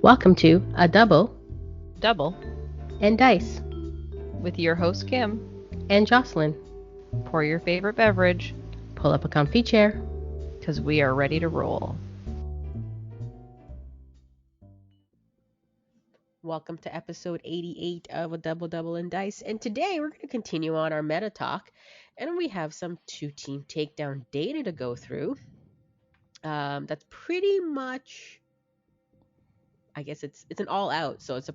Welcome to A Double Double and Dice with your host Kim. and Jocelyn. Pour your favorite beverage Pull up a comfy chair. because we are ready to roll. Welcome to episode 88 of A Double and Dice. And today we're going to continue on our meta talk. And we have some 2-team takedown data to go through. That's pretty much, I guess it's an all out. So it's a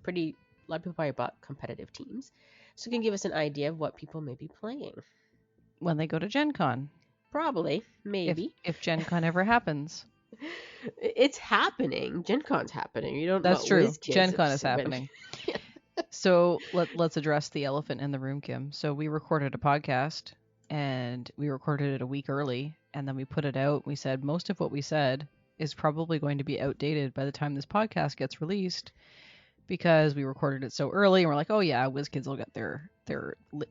lot of people probably bought competitive teams. So it can give us an idea of what people may be playing. When they go to Gen Con. Probably, maybe. If Gen Con ever happens. It's happening. Gen Con's happening. You don't know. That's true. WizKids Gen Con have is been- happening. So let's address the elephant in the room, Kim. So we recorded a podcast and we recorded it a week early and then we put it out. We said most of what we said is probably going to be outdated by the time this podcast gets released because we recorded it so early and we're like, oh yeah, WizKids will get their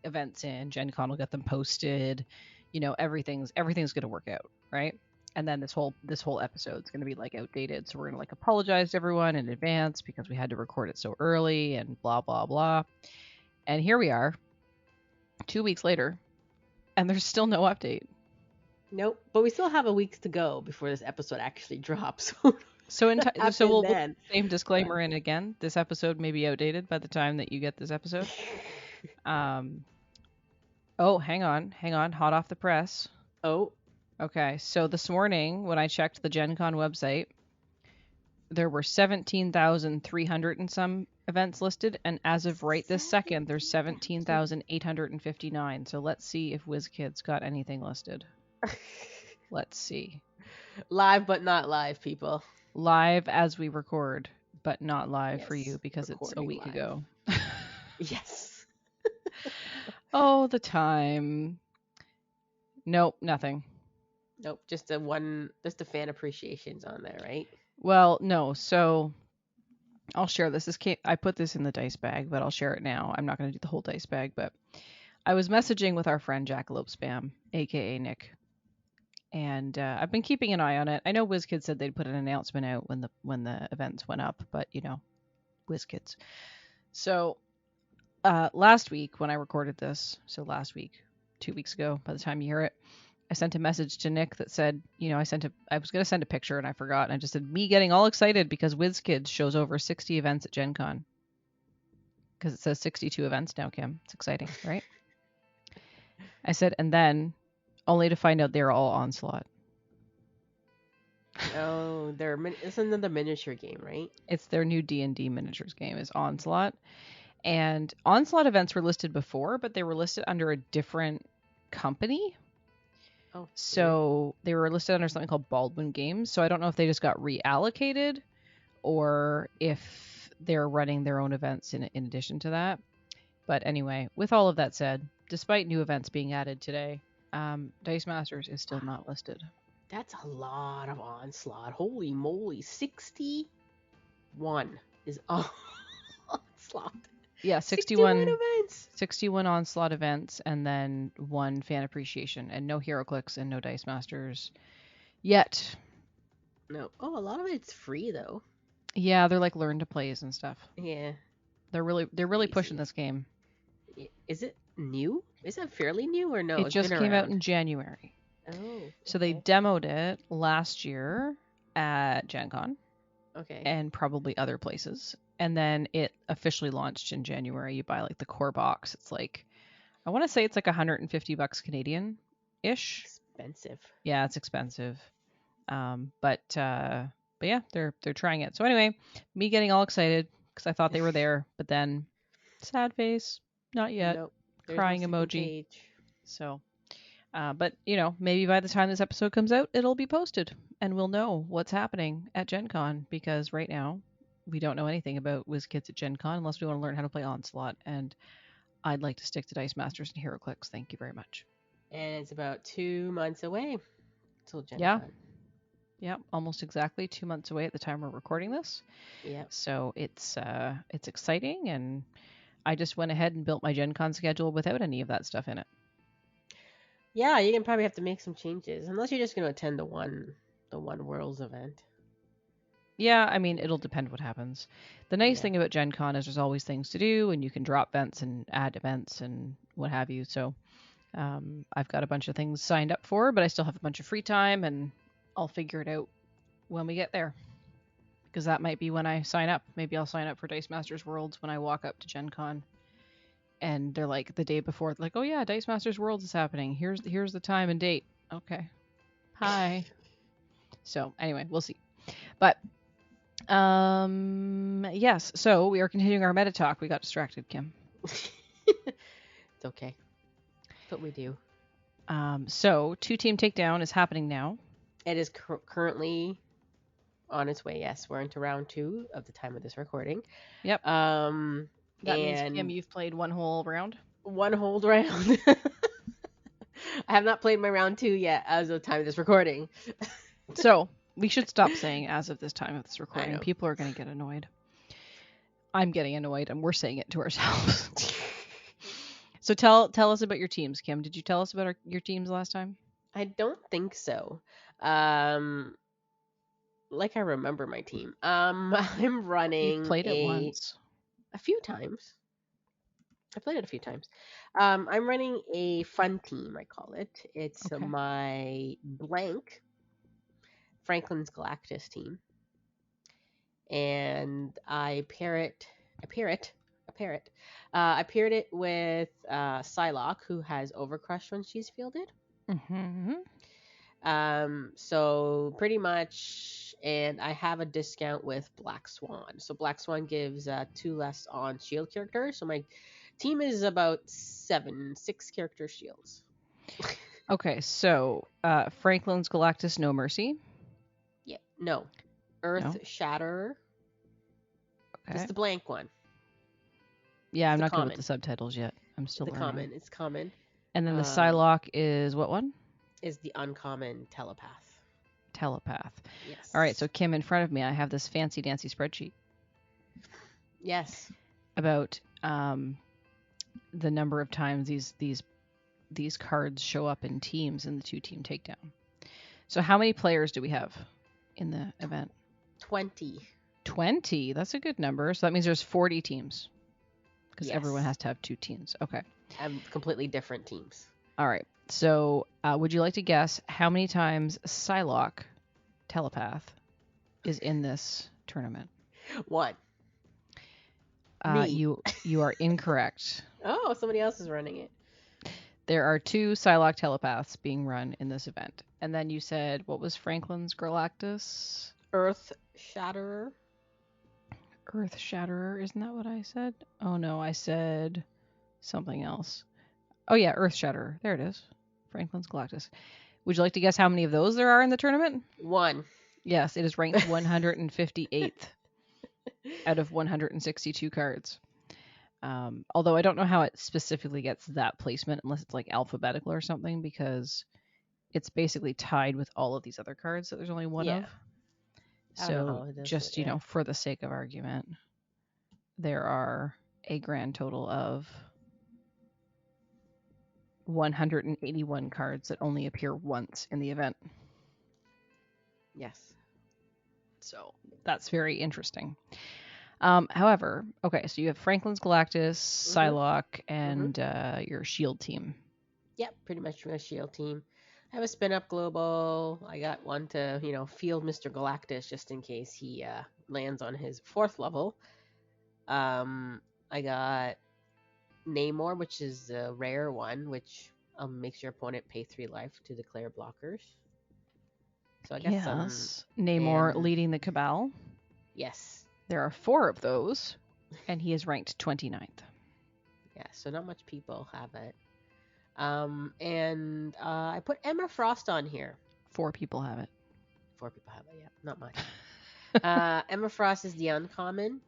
events in, Gen Con will get them posted, you know, everything's going to work out, right? And then this whole episode is going to be like outdated, so we're going to like apologize to everyone in advance because we had to record it so early and blah blah blah. And here we are 2 weeks later and there's still no update. Nope. But we still have a week to go before this episode actually drops. So we'll put then. the same disclaimer in again. This episode may be outdated by the time that you get this episode. Oh, hang on. Hot off the press. Oh. Okay, so this morning when I checked the Gen Con website, there were 17,300 and some events listed, and as of right this second, there's 17,859. So let's see if WizKids got anything listed. Let's see. Live but not live, people. Live as we record, but not live Yes, for you because it's a week live. ago. Yes. Oh, the time. Nope, nothing. Nope. Just the fan appreciations on there, right? Well, no. So I'll share this. I put this in the dice bag, but I'll share it now. I'm not going to do the whole dice bag, but I was messaging with our friend Jackalope Spam, aka Nick, and I've been keeping an eye on it. I know WizKids said they'd put an announcement out when the events went up, but you know, WizKids. So last week when I recorded this, so last week, 2 weeks ago, by the time you hear it, I sent a message to Nick that said, you know, I was going to send a picture and I forgot. And I just said, me getting all excited because WizKids shows over 60 events at Gen Con. Because it says 62 events now, Kim. It's exciting, right? I said, and then only to find out they're all Onslaught. Oh, it's another miniature game, right? It's their new D&D miniatures game is Onslaught. And Onslaught events were listed before, but they were listed under a different company. Oh, so they were listed under something called Baldwin Games. So I don't know if they just got reallocated or if they're running their own events in addition to that. But anyway, with all of that said, despite new events being added today, Dice Masters is still not listed. That's a lot of Onslaught. Holy moly. 61 is Onslaught. Yeah, 61 events. 61 Onslaught events, and then 1 fan appreciation, and no HeroClix and no Dice Masters yet. No. Oh, a lot of it's free though. Yeah, they're like learn to plays and stuff. Yeah. They're really pushing this game. Is it new? Is it fairly new or no? It just came out in January. Oh. Okay. So they demoed it last year at Gen Con. Okay. And probably other places. And then it officially launched in January. You buy like the core box. It's like, I want to say it's like $150 Canadian-ish. Expensive. Yeah, it's expensive. But yeah, they're trying it. So anyway, me getting all excited because I thought they were there, but then sad face, not yet. Nope. Crying no emoji. page. So, but you know, maybe by the time this episode comes out, it'll be posted and we'll know what's happening at Gen Con because right now we don't know anything about WizKids at Gen Con unless we want to learn how to play Onslaught, and I'd like to stick to Dice Masters and HeroClix. Thank you very much. And it's about 2 months away till Gen Con. Yeah, almost exactly 2 months away at the time we're recording this. Yeah. So it's exciting, and I just went ahead and built my Gen Con schedule without any of that stuff in it. Yeah, you can probably have to make some changes unless you're just going to attend the one Worlds event. Yeah, I mean, it'll depend what happens. The nice Yeah. thing about Gen Con is there's always things to do, and you can drop events and add events and what have you. So I've got a bunch of things signed up for, but I still have a bunch of free time, and I'll figure it out when we get there. Because that might be when I sign up. Maybe I'll sign up for Dice Masters Worlds when I walk up to Gen Con. And they're like the day before, like, oh yeah, Dice Masters Worlds is happening. Here's the time and date. Okay. Hi. So anyway, we'll see. But yes, so we are continuing our meta talk. We got distracted, Kim. It's okay. That's what we do. So 2-team takedown is happening now. It is currently on its way. Yes, we're into round 2 of the time of this recording. Yep. That means, and Kim, you've played one whole round. one whole round. I have not played my round 2 yet as of the time of this recording. So we should stop saying as of this time of this I recording. know. People are going to get annoyed. I'm getting annoyed, and we're saying it to ourselves. So tell us about your teams, Kim. Did you tell us about your teams last time? I don't think so. Like I remember my team. I'm running. You've played it once. A few times. I played it a few times. I'm running a fun team, I call it. It's Okay. my blank Franklin's Galactus team. And I paired it with Psylocke, who has Overcrush when she's fielded. Mm-hmm. So pretty much, and I have a discount with Black Swan. So Black Swan gives 2 less on shield characters. So my team is about 6 character shields. Okay, so Franklin's Galactus No Mercy. Yeah, no. Earth Shatterer. Okay. It's the blank one. Yeah, I'm not common. good with the subtitles yet. I'm still learning. Common. It's common. And then the Psylocke is what one? Is the uncommon Telepath. Yes. All right, so Kim, in front of me, I have this fancy dancy spreadsheet. Yes. About the number of times these cards show up in teams in the 2-team takedown. So how many players do we have in the event? 20. 20? That's a good number. So that means there's 40 teams. Because everyone has to have 2 teams. Okay. Completely different teams. All right. So would you like to guess how many times Psylocke Telepath is in this tournament? 1. You are incorrect. Oh, somebody else is running it. There are 2 Psylocke Telepaths being run in this event. And then you said, what was Franklin's Galactus? Earth Shatterer. Earth Shatterer, isn't that what I said? Oh no, I said something else. Oh yeah, Earth Shatterer. There it is. Franklin's Galactus. Would you like to guess how many of those there are in the tournament? 1. Yes, it is ranked 158th out of 162 cards. Although I don't know how it specifically gets that placement unless it's like alphabetical or something, because it's basically tied with all of these other cards that there's only one of. So just, for the sake of argument, there are a grand total of 181 cards that only appear once in the event. Yes. So that's very interesting. However, okay, so you have Franklin's Galactus, Psylocke, and your shield team. Yep, pretty much my shield team. I have a spin-up global. I got one to, field Mr. Galactus just in case he lands on his 4th level. I got Namor, which is a rare one, which makes your opponent pay 3 life to declare blockers. So I got some. Namor leading the Cabal. Yes. There are 4 of those, and he is ranked 29th. Yeah, so not much people have it. And I put Emma Frost on here. 4 people have it. 4 people have it, yeah. Not much. Emma Frost is the uncommon,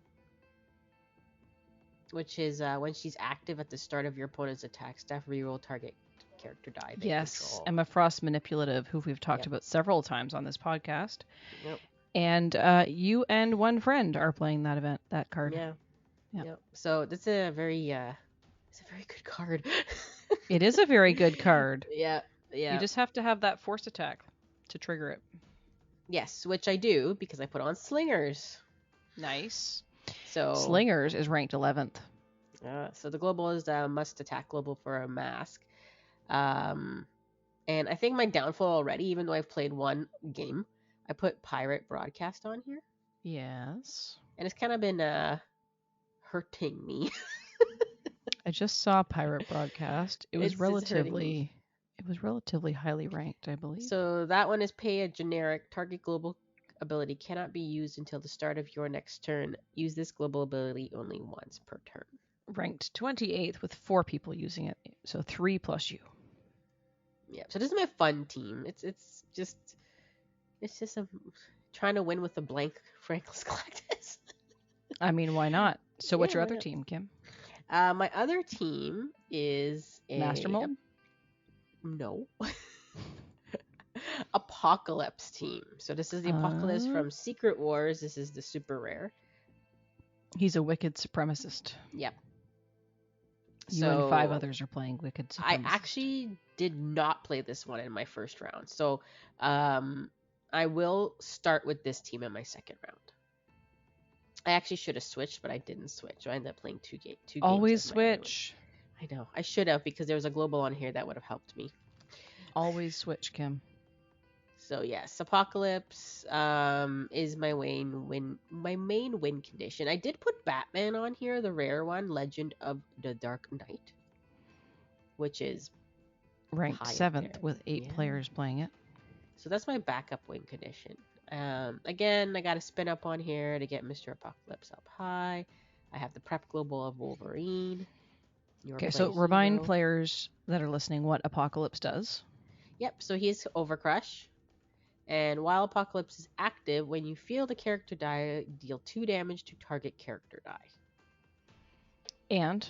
which is when she's active at the start of your opponent's attack step, reroll target character die. Yes, control. Emma Frost Manipulative, who we've talked about several times on this podcast. Yep. And you and one friend are playing that card. Yeah. Yep. So that's a very good card. It is a very good card. Yeah. Yeah. You just have to have that force attack to trigger it. Yes, which I do because I put on slingers. Nice. So Slingers is ranked 11th. so the global is must attack global for a mask. And I think my downfall already, even though I've played one game, I put pirate broadcast on here, Yes. and it's kind of been hurting me. I just saw Pirate Broadcast. It was It's hurting me. relatively highly ranked, I believe. So that one is pay a generic target global ability cannot be used until the start of your next turn. Use this global ability only once per turn. Ranked 28th with 4 people using it, so 3 plus you. Yeah. So this is my fun team. It's just a trying to win with a blank Franklin's Galactus. I mean, why not? So what's Yeah, your why other not? team, Kim? My other team is Master Mold? no Apocalypse team. So this is the Apocalypse from Secret Wars. This is the super rare. He's a wicked supremacist. Yep. You and 5 others are playing wicked supremacist. I actually did not play this one in my first round. So I will start with this team in my second round. I actually should have switched, but I didn't switch. So I ended up playing two games. Always switch. I know. I should have because there was a global on here that would have helped me. Always switch, Kim. So yes, Apocalypse is my main win condition. I did put Batman on here, the rare one, Legend of the Dark Knight, which is ranked 7th with 8 players playing it. So that's my backup win condition. Again, I got to spin up on here to get Mr. Apocalypse up high. I have the prep global of Wolverine. Okay, so remind players that are listening what Apocalypse does. Yep, so he's Overcrush. And while Apocalypse is active, when you feel the character die, deal 2 damage to target character die. And?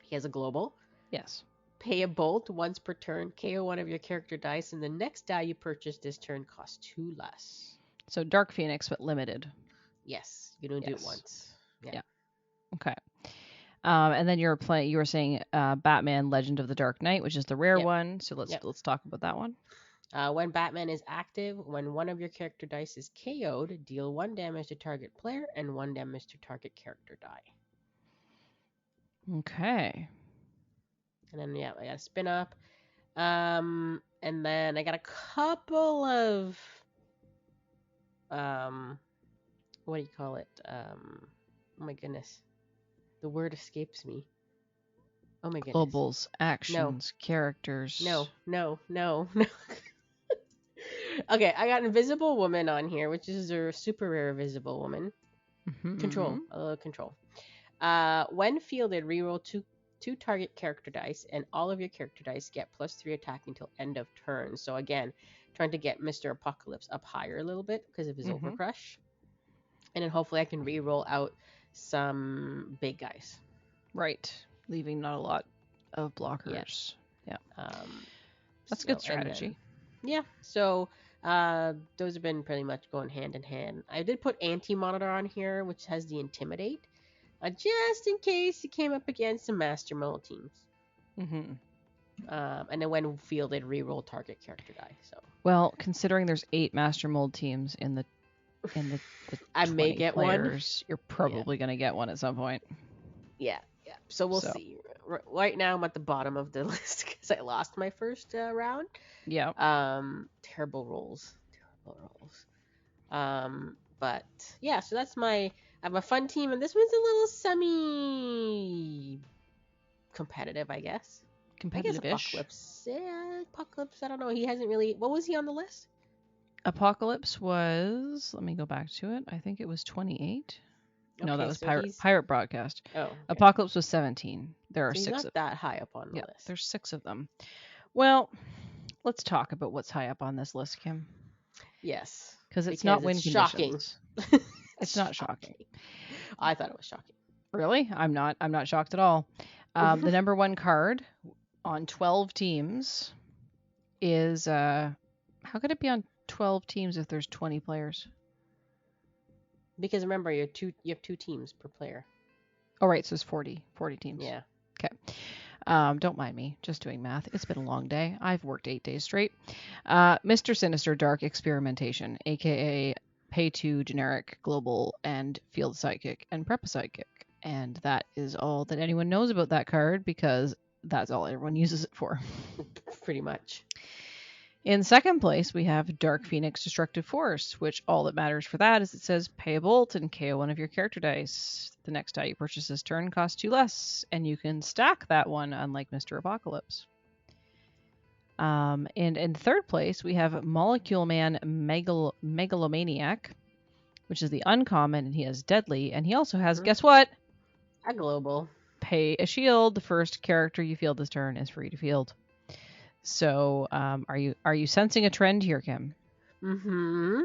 He has a global. Yes. Pay a bolt once per turn, KO one of your character dice, and the next die you purchase this turn costs 2 less. So Dark Phoenix, but limited. Yes, you don't do it once. Yeah. Okay. And then you were saying Batman Legend of the Dark Knight, which is the rare one. So let's talk about that one. When Batman is active, when one of your character dice is KO'd, deal 1 damage to target player and 1 damage to target character die. Okay. And then I got a spin up. And then I got a couple of what do you call it? Oh my goodness. The word escapes me. Oh my goodness. Globals, actions, characters. No. Okay, I got Invisible Woman on here, which is a super rare Invisible Woman. Mm-hmm, Control. Control. When fielded, reroll two target character dice, and all of your character dice get +3 attack until end of turn. So again, trying to get Mr. Apocalypse up higher a little bit because of his Overcrush. And then hopefully I can reroll out some big guys. Right. Leaving not a lot of blockers. Yeah. That's a good strategy. So those have been pretty much going hand in hand. I did put Anti-Monitor on here, which has the Intimidate, just in case you came up against some Master Mold teams. Mm-hmm. And then when fielded, reroll target character die. So well, considering there's 8 Master Mold teams in the I may get players, you're probably going to get one at some point. Yeah. So we'll see. Right now I'm at the bottom of the list because I lost my first round. Yeah. Terrible rolls. But yeah, so that's I have a fun team, and this one's a little semi-competitive, I guess. Competitive-ish. Apocalypse. I don't know. He hasn't really. What was he on the list? Apocalypse was. Let me go back to it. I think it was 28. Okay, no, that was so Pirate Broadcast. Oh. Okay. Apocalypse was 17. There are so 6 he's not that high up on the list. There's 6 of them. Well, let's talk about what's high up on this list, Kim. Yes. Because it's not win shocking. It's not shocking. I thought it was shocking. Really? I'm not shocked at all. The number 1 card on 12 teams is how could it be on 12 teams if there's 20 players? Because remember, you have 2 teams per player. Oh right, so it's 40 teams. Yeah. Okay. Don't mind me, just doing math. It's been a long day. I've worked 8 days straight. Mr. Sinister Dark Experimentation, aka Pay 2 Generic Global and Field Psychic and Prep Psychic. And that is all that anyone knows about that card because that's all everyone uses it for. Pretty much. In second place, we have Dark Phoenix Destructive Force, which all that matters for that is it says pay a bolt and KO one of your character dice. The next die you purchase this turn costs 2 less, and you can stack that one, unlike Mr. Apocalypse. And in third place, we have Molecule Man Megalomaniac, which is the uncommon, and he has Deadly, and he also has, guess what? A global. Pay a shield. The first character you field this turn is free to field. So, are you sensing a trend here, Kim? Mm-hmm.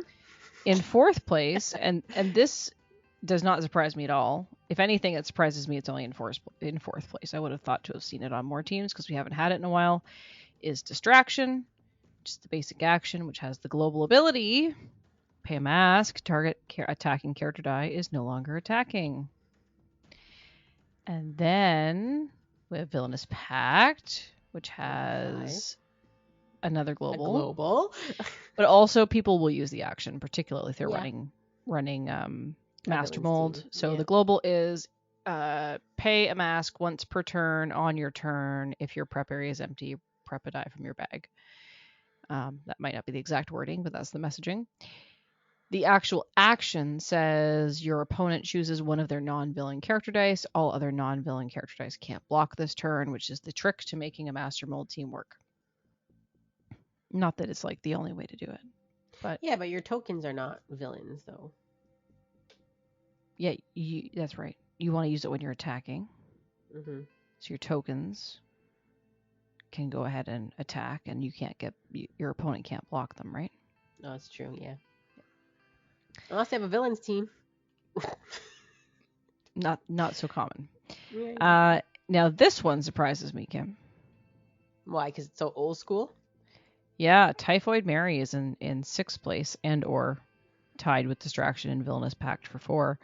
In fourth place, and this does not surprise me at all. If anything, it surprises me it's only in fourth place. I would have thought to have seen it on more teams because we haven't had it in a while. Is Distraction, just the basic action, which has the global ability. Pay a mask. Target attacking character die is no longer attacking. And then we have Villainous Pact, which has another global. A global. But also people will use the action, particularly if they're running Master Mold. Team. So the global is pay a mask once per turn on your turn. If your prep area is empty, prep a die from your bag. That might not be the exact wording, but that's the messaging. The actual action says your opponent chooses one of their non-villain character dice. All other non-villain character dice can't block this turn, which is the trick to making a Master Mold team work. Not that it's like the only way to do it, but yeah, but your tokens are not villains, though. Yeah, that's right. You want to use it when you're attacking. Mm-hmm. So your tokens can go ahead and attack, and your opponent can't block them, right? No, that's true. Yeah. Unless they have a villains team. Not so common. Yeah. Now this one surprises me, Kim. Why? Because it's so old school? Yeah, Typhoid Mary is in sixth place and or tied with Distraction and Villainous Pact for 4.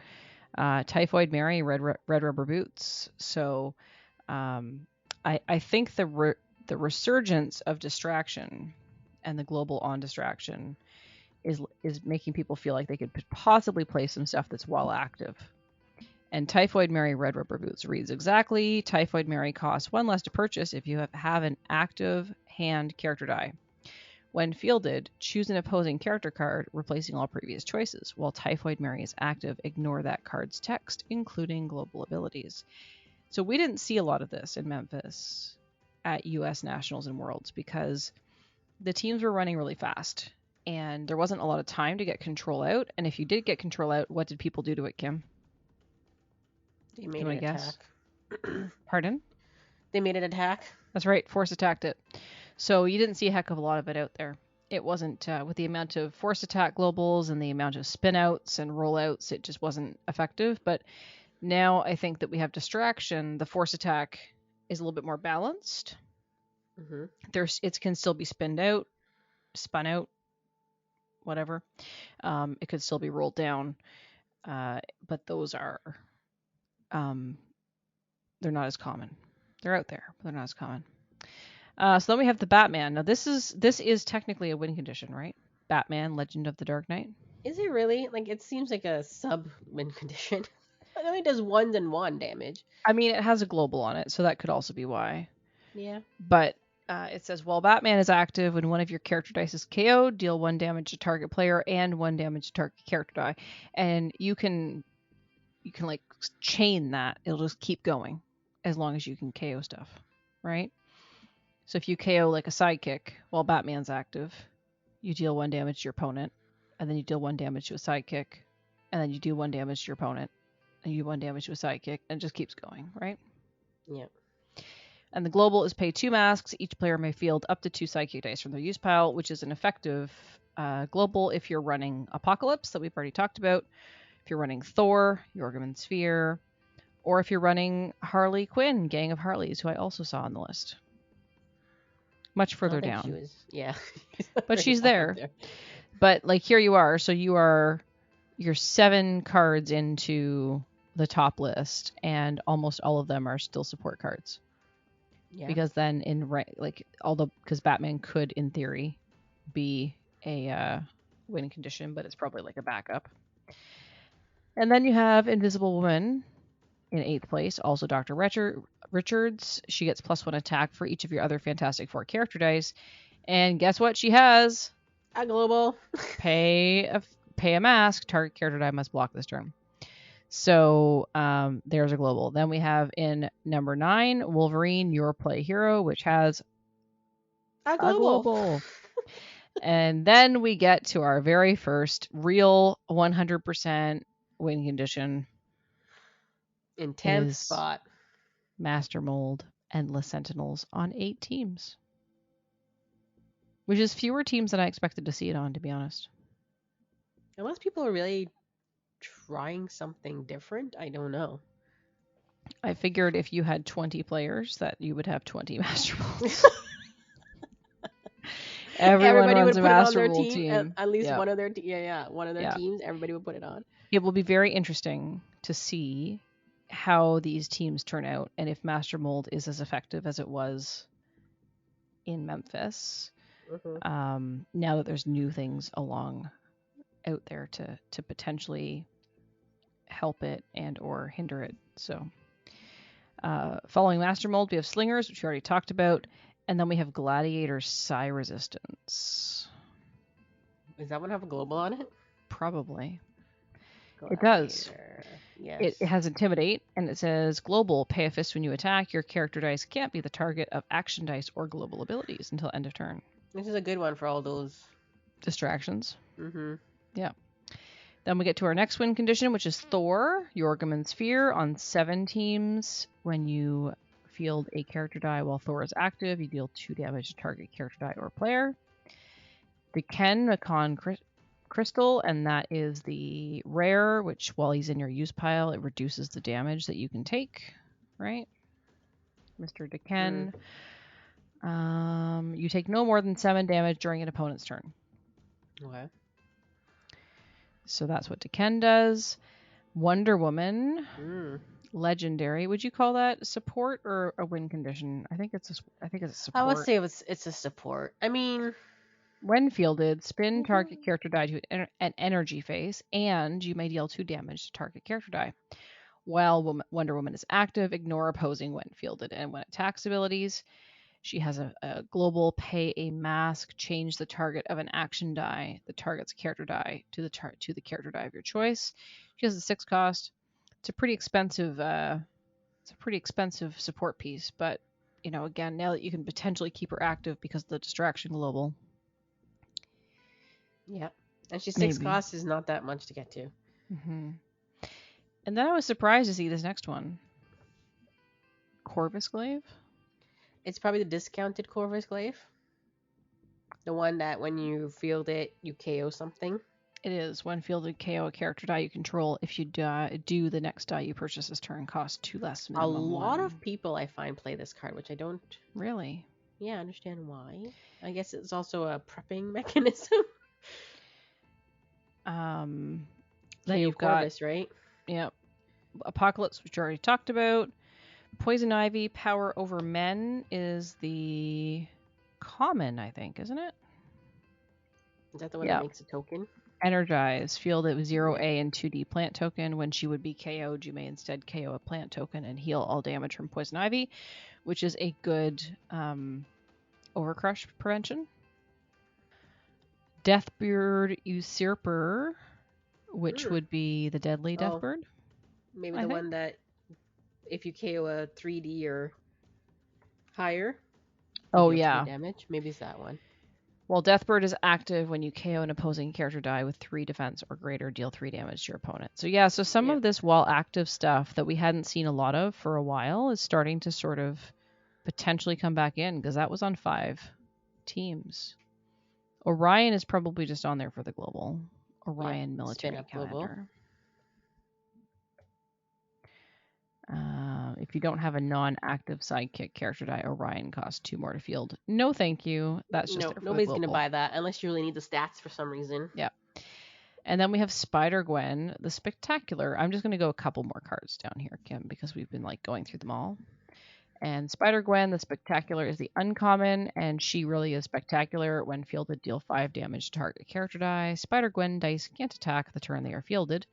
Typhoid Mary, red rubber boots. So I think the resurgence of Distraction and the global on Distraction is making people feel like they could possibly play some stuff that's while active. And Typhoid Mary Red Rubber Boots reads exactly. Typhoid Mary costs 1 less to purchase if you have an active hand character die. When fielded, choose an opposing character card, replacing all previous choices. While Typhoid Mary is active, ignore that card's text, including global abilities. So we didn't see a lot of this in Memphis at US Nationals and Worlds because the teams were running really fast. And there wasn't a lot of time to get control out. And if you did get control out, what did people do to it, Kim? They made it attack. Pardon? They made it attack. That's right. Force attacked it. So you didn't see a heck of a lot of it out there. It wasn't, with the amount of force attack globals and the amount of spin outs and rollouts, it just wasn't effective. But now I think that we have Distraction. The force attack is a little bit more balanced. Mm-hmm. It can still be spun out, whatever. It could still be rolled down. But those are, they're not as common. They're out there, but they're not as common. So then we have the Batman. Now this is technically a win condition, right? Batman, Legend of the Dark Knight. Is it really? Like, it seems like a sub win condition. It only does 1 and 1 damage. I mean, it has a global on it, so that could also be why. Yeah. But it says, while Batman is active, when one of your character dice is KO'd, deal 1 damage to target player and 1 damage to target character die. And you can like chain that. It'll just keep going as long as you can KO stuff, right? So if you KO like a sidekick while Batman's active, you deal 1 damage to your opponent, and then you deal 1 damage to a sidekick, and then you do 1 damage to your opponent, and you do 1 damage to a sidekick, and it just keeps going, right? Yeah. And the global is pay 2 masks. Each player may field up to 2 psychic dice from their use pile, which is an effective global if you're running Apocalypse that we've already talked about, if you're running Thor, Yorgaman Sphere, or if you're running Harley Quinn, Gang of Harleys, who I also saw on the list. Much further down. Yeah. But she's there. But like here you are. So you're 7 cards into the top list, and almost all of them are still support cards. Yeah. Because then because Batman could in theory be a win condition, but it's probably like a backup. And then you have Invisible Woman in 8th place, also Dr. Richards. She gets +1 attack for each of your other Fantastic Four character dice. And guess what she has? A global. Pay a mask. Target character die must block this turn. So there's a global. Then we have in number 9, Wolverine, Your Play Hero, which has A a global. And then we get to our very first real 100% win condition. In 10th is spot. Master Mold, Endless Sentinels on 8 teams. Which is fewer teams than I expected to see it on, to be honest. Unless people are really trying something different, I don't know. I figured if you had 20 players that you would have 20 Master Molds. Everybody would runs a put it on Master their Mold team. At least Yeah. one of their one of their teams. Everybody would put it on. It will be very interesting to see how these teams turn out and if Master Mold is as effective as it was in Memphis. Now that there's new things along out there to potentially help it and or hinder it. So following Master Mold, we have Slingers, which we already talked about, and then we have Gladiator Psi Resistance. Does that one have a global on it? Probably. Gladiator. It does. Yes. It has Intimidate, and it says Global, pay a fist when you attack. Your character dice can't be the target of action dice or global abilities until end of turn. This is a good one for all those distractions. Yeah. Then we get to our next win condition, which is Thor, Yorgamon's Sphere. On 7 teams, when you field a character die while Thor is active, you deal 2 damage to target character die or player. The Ken Macon Crystal, and that is the rare, which while he's in your use pile, it reduces the damage that you can take, right? Mr. Deken. You take no more than 7 damage during an opponent's turn. Okay. So that's what Deken does. Wonder Woman, legendary. Would you call that support or a win condition? I think it's a support. I would say it's a support. I mean, when fielded, spin target character die to an energy phase, and you may deal 2 damage to target character die. While Wonder Woman is active, ignore opposing when fielded, and when attacks abilities, she has a global pay a mask, change the target of an action die, the target's character die to the character die of your choice. She has a 6 cost. It's a pretty expensive support piece, but again, now that you can potentially keep her active because of the distraction global. Yeah. And she's 6 cost is not that much to get to. And then I was surprised to see this next one. Corvus Glaive? It's probably the discounted Corvus Glaive. The one that when you field it, you KO something. It is. When fielded, KO a character die you control. If you do the next die you purchase this turn costs 2 less. A lot of people I find play this card, which I don't really. Yeah, understand why. I guess it's also a prepping mechanism. Then you've got Corvus, right? Yep. Apocalypse, which we already talked about. Poison Ivy, Power Over Men is the common, I think, isn't it? Is that the one that makes a token? Energize. Field it with 0A and 2D plant token. When she would be KO'd, you may instead KO a plant token and heal all damage from Poison Ivy, which is a good overcrush prevention. Deathbird Usurper, which would be the deadly Deathbird. Maybe the one that if you KO a 3D or higher. Oh, yeah. Damage. Maybe it's that one. Well, Deathbird is active when you KO an opposing character die with 3 defense or greater, deal 3 damage to your opponent. So yeah, some of this while active stuff that we hadn't seen a lot of for a while is starting to sort of potentially come back in, because that was on 5 teams. Orion is probably just on there for the global. Orion military calendar. If you don't have a non-active sidekick character die, Orion costs 2 more to field. No, thank you. That's just nobody's gonna buy that unless you really need the stats for some reason. Yeah. And then we have Spider-Gwen, the Spectacular. I'm just gonna go a couple more cards down here, Kim, because we've been going through them all. And Spider Gwen, the spectacular, is the uncommon, and she really is spectacular. When fielded, deal 5 damage to target character die. Spider Gwen dice can't attack the turn they are fielded,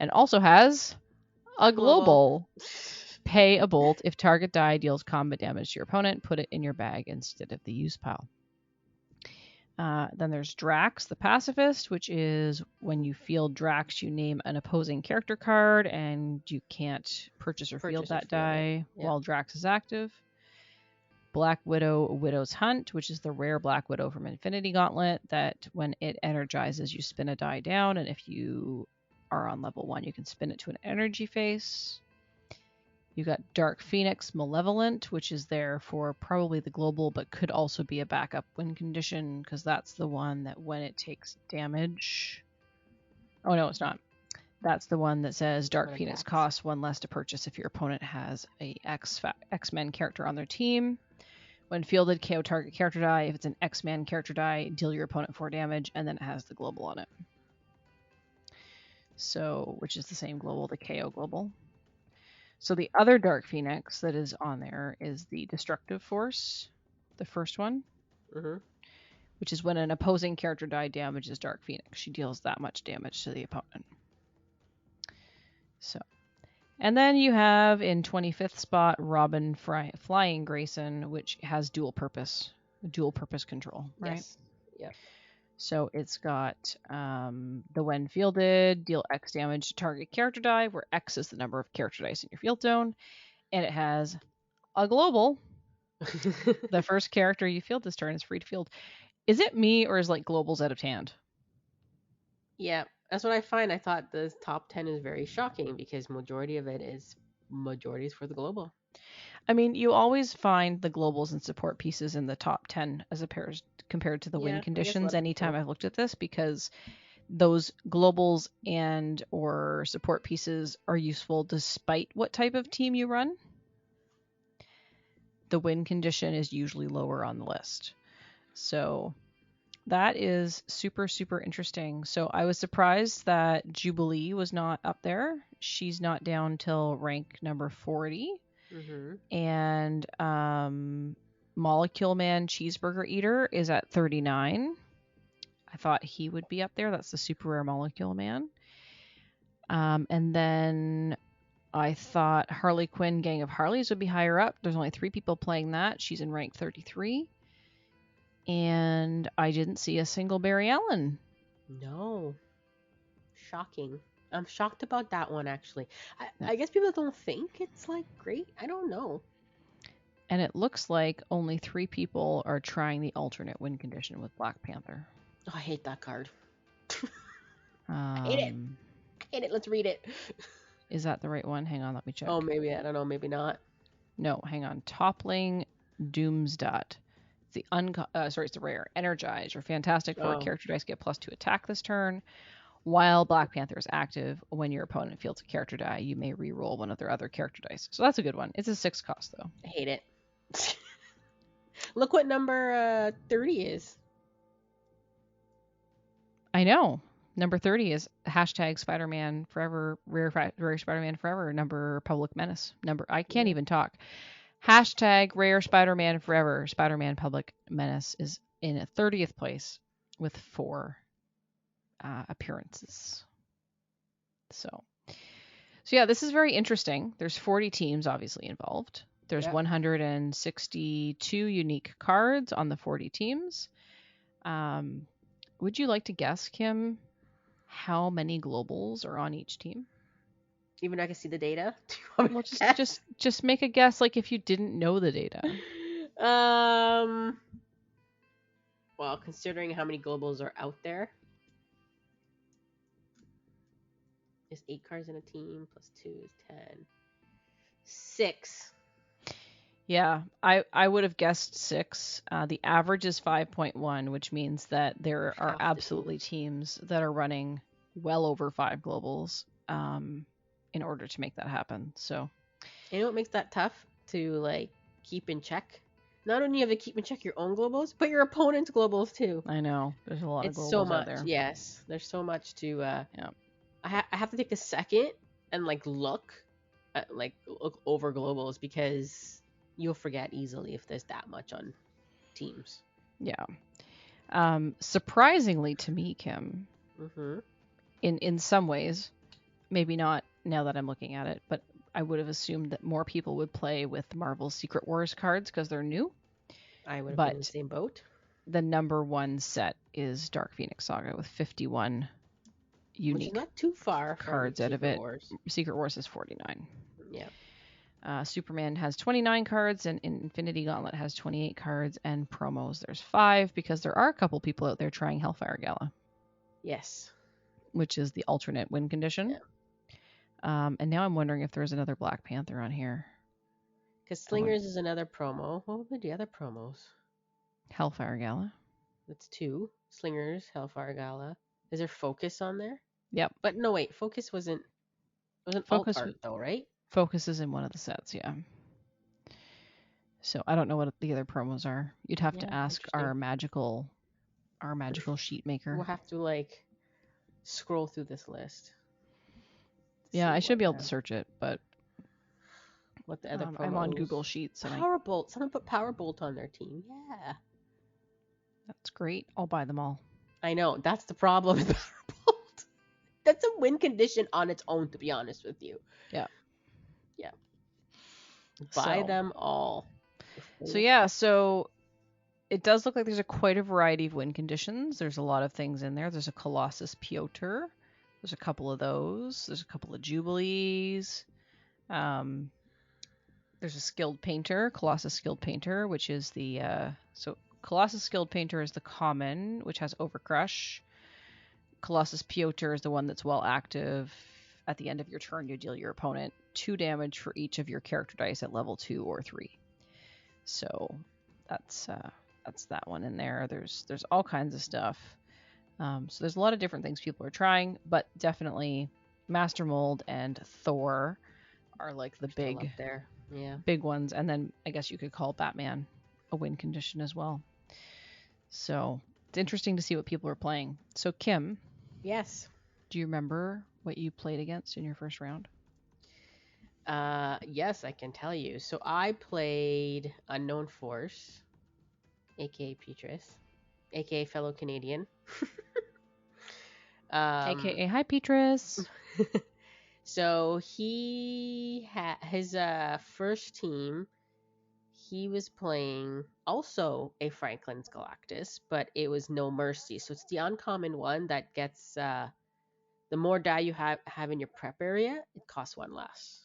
and also has a global. Pay a bolt. If target die deals combat damage to your opponent, put it in your bag instead of the use pile. Then there's Drax, the pacifist, which is when you field Drax, you name an opposing character card, and you can't purchase or field that die while Drax is active. Black Widow, Widow's Hunt, which is the rare Black Widow from Infinity Gauntlet, that when it energizes, you spin a die down, and if you are on level 1, you can spin it to an energy face. You got Dark Phoenix Malevolent, which is there for probably the global, but could also be a backup win condition, because that's the one that when it takes damage... Oh, no, it's not. That's the one that says Dark Phoenix costs 1 less to purchase if your opponent has a X-Men character on their team. When fielded, KO target character die. If it's an X-Men character die, deal your opponent 4 damage, and then it has the global on it. So, which is the same global, the KO global. So the other Dark Phoenix that is on there is the Destructive Force, the first one, which is when an opposing character die damages Dark Phoenix. She deals that much damage to the opponent. So, and then you have in 25th spot Robin Flying Grayson, which has dual purpose control, right? Yes. Yep. So it's got the when fielded, deal X damage to target character die, where X is the number of character dice in your field zone. And it has a global. The first character you field this turn is free to field. Is it me, or is like globals out of hand? Yeah, that's what I find. I thought the top 10 is very shocking because majority of it is majorities for the global. I mean, you always find the globals and support pieces in the top 10 as compared to the win conditions anytime I've looked at this, because those globals and or support pieces are useful despite what type of team you run. The win condition is usually lower on the list. So that is super, super interesting. So I was surprised that Jubilee was not up there. She's not down till rank number 40. And Molecule Man Cheeseburger Eater is at 39. I thought he would be up there. That's the super rare Molecule Man. And then I thought Harley Quinn Gang of Harleys would be higher up. There's only 3 people playing that. She's in rank 33. And I didn't see a single Barry Allen. No. Shocking. I'm shocked about that one, actually. I guess people don't think it's like great. I don't know. And it looks like only 3 people are trying the alternate win condition with Black Panther. Oh, I hate that card. I hate it. I hate it. Let's read it. Is that the right one? Hang on, let me check. Oh, maybe. I don't know. Maybe not. No, hang on. Toppling Doomsdot. It's it's the rare. Energize. Your Fantastic Four character dice get +2 attack this turn. While Black Panther is active, when your opponent fields a character die, you may re-roll one of their other character dice. So that's a good one. It's a 6 cost, though. I hate it. Look what number 30 is. I know. Number 30 is hashtag Spider-Man Forever, rare Spider-Man Forever, number Public Menace. I can't even talk. Hashtag rare Spider-Man Forever, Spider-Man Public Menace is in 30th place with 4 appearances. So yeah, this is very interesting. There's 40 teams obviously involved. There's 162 unique cards on the 40 teams. Would you like to guess, Kim, how many globals are on each team? Even I can see the data. Well, just make a guess, like if you didn't know the data. Well, considering how many globals are out there, is 8 cards in a team plus 2 is 10. 6. Yeah, I would have guessed 6. The average is 5.1, which means that there are absolutely teams that are running well over 5 globals in order to make that happen. So, you know what makes that tough to like keep in check? Not only have to keep in check your own globals, but your opponent's globals too. I know there's a lot of globals so much out there. Yes, there's so much to. Yeah. I have to take a second and look over globals because you'll forget easily if there's that much on teams. Yeah. Surprisingly to me, Kim, Mm-hmm. in some ways, maybe not now that I'm looking at it, but I would have assumed that more people would play with Marvel's Secret Wars cards because they're new. I would have been in the But same boat. the number one set is Dark Phoenix Saga with 51 Which is unique not too far from cards out of Secret it. Wars. Secret Wars is 49. Yeah. Superman has 29 cards, and Infinity Gauntlet has 28 cards, and promos there's 5 because there are a couple people out there trying Hellfire Gala, Yes. which is the alternate win condition. Yeah. And now I'm wondering if there's another Black Panther on here. Because Slingers is another promo. What would be the other promos? Hellfire Gala. That's 2. Slingers, Hellfire Gala. Is there Focus on there? Yep. But no, wait. Focus wasn't Focus alt art though, right? Focus is in one of the sets, yeah. So I don't know what the other promos are. You'd have to ask our magical sheet maker. We'll have to scroll through this list. Yeah, I should be able to search it, but what the other promos? I'm on Google Sheets. Powerbolt. Someone put Powerbolt on their team. Yeah. That's great. I'll buy them all. I know. That's the problem with Powerbolt. That's a win condition on its own, to be honest with you. Yeah. Yeah. Buy them all. So it does look like there's quite a variety of win conditions. There's a lot of things in there. There's a Colossus Piotr. There's a couple of those. There's a couple of Jubilees. There's a Skilled Painter, Colossus Skilled Painter, which is the Colossus Skilled Painter is the common, which has Overcrush. Colossus Piotr is the one that's well active. At the end of your turn, you deal your opponent 2 damage for each of your character dice at level 2 or 3. So that's that one in there. There's all kinds of stuff. So there's a lot of different things people are trying, but definitely Master Mold and Thor are like the big ones. And then I guess you could call Batman a win condition as well. So it's interesting to see what people are playing. So Kim. Yes. Do you remember what you played against in your first round? Yes, I can tell you. So I played Unknown Force, aka Petrus, aka fellow Canadian. AKA Hi Petrus. So he had his first team. He was playing also a Franklin's Galactus, but it was No Mercy. So it's the uncommon one that gets the more die you have in your prep area, it costs 1 less.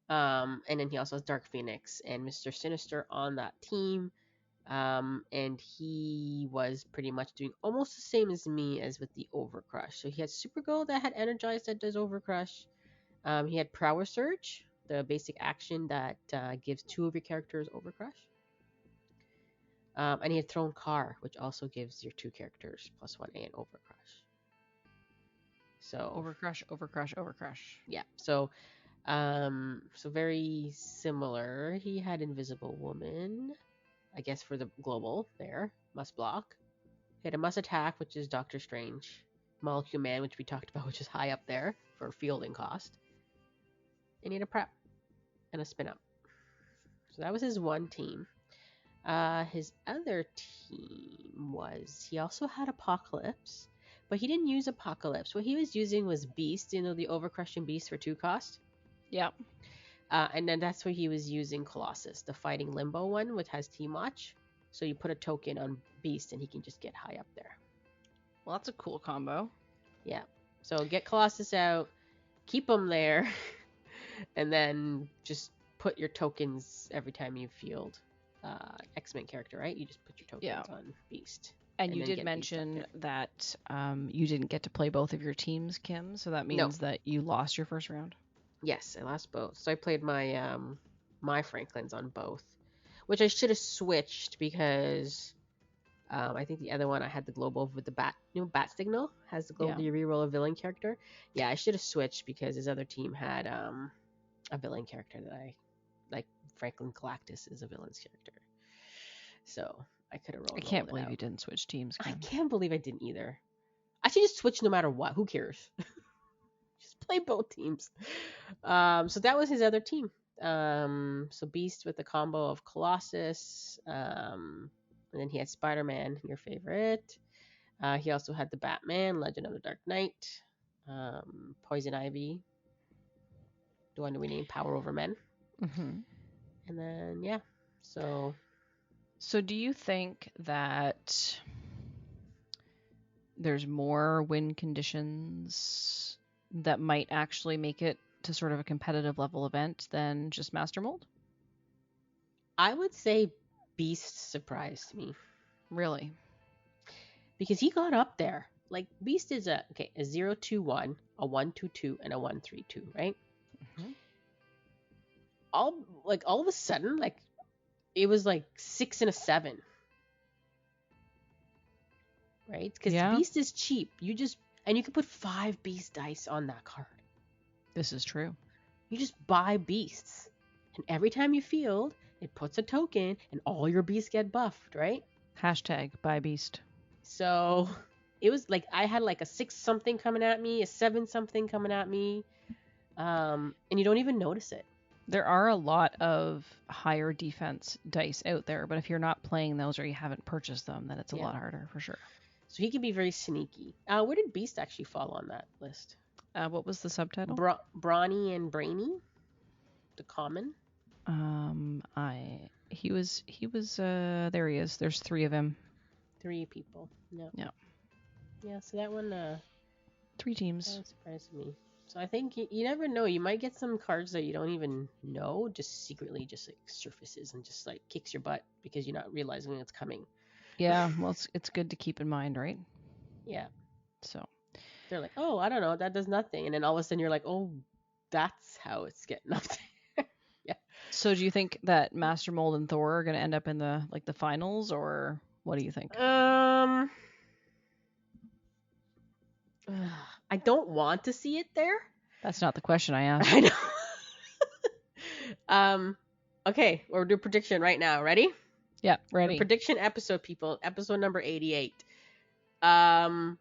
And then he also has Dark Phoenix and Mr. Sinister on that team. And he was pretty much doing almost the same as me as with the Overcrush. So he had Super Gold that had Energize that does Overcrush. He had Prowess Surge, the basic action that gives 2 of your characters Overcrush. And he had Throne Car, which also gives your 2 characters +1 and Overcrush. So Overcrush. Yeah. So very similar. He had Invisible Woman, I guess for the global there. Must block. He had a must attack, which is Doctor Strange. Molecule Man, which we talked about, which is high up there for fielding cost. And he had a prep and a spin up. So that was his one team. His other team he also had Apocalypse, but he didn't use Apocalypse. What he was using was Beast, the Overcrushing Beast for 2 cost. Yep. And then that's where he was using Colossus, the Fighting Limbo one, which has Team Watch. So you put a token on Beast and he can just get high up there. Well, that's a cool combo. Yeah. So get Colossus out, keep him there, and then just put your tokens every time you field X-Men character, right? You just put your tokens on Beast. And you did mention that you didn't get to play both of your teams, Kim, so that means that you lost your first round? Yes, I lost both. So I played my my Franklins on both, which I should have switched because I think the other one I had the global with the bat signal has the global you reroll a villain character. Yeah, I should have switched because his other team had a villain character that I like. Franklin Galactus is a villain's character, so I could have rolled. I can't believe you didn't switch teams, Kim. I can't believe I didn't either. I should just switch no matter what. Who cares? Just play both teams. So that was his other team. So Beast with the combo of Colossus, and then he had Spider-Man, your favorite. He also had the Batman, Legend of the Dark Knight, Poison Ivy, the one we named Power Over Men. Mm-hmm. And then, yeah, so do you think that there's more win conditions that might actually make it to sort of a competitive level event than just Master Mold? I would say Beast surprised me. Really? Because he got up there. Like, Beast is a 0-2-1, a 1-2-2, and a 1-3-2, right? Mm-hmm. All of a sudden, like, it was like 6 and a 7. Right? Because Beast is cheap. And you can put 5 Beast dice on that card. This is true. You just buy Beasts. And every time you field, it puts a token, and all your Beasts get buffed, right? Hashtag buy Beast. So it was like I had like a 6 something coming at me, a 7 something coming at me, and you don't even notice it. There are a lot of higher defense dice out there, but if you're not playing those or you haven't purchased them, then it's a lot harder for sure. So he can be very sneaky. Where did Beast actually fall on that list? What was the subtitle? Brawny and Brainy, the common. He was there he is. There's 3 of him. 3 people. No. Yeah. Yeah, so that one 3 teams. That surprised me. So I think you never know. You might get some cards that you don't even know, just secretly just like surfaces and just like kicks your butt because you're not realizing it's coming. Yeah, well it's good to keep in mind, right? Yeah. So they're like, oh, I don't know, that does nothing, and then all of a sudden you're like, oh, that's how it's getting up there. Yeah. So do you think that Master Mold and Thor are going to end up in the finals, or what do you think? I don't want to see it there. That's not the question I asked. I know. Okay, we'll do prediction right now. Ready? Yeah, ready. The prediction episode, people. Episode number 88. One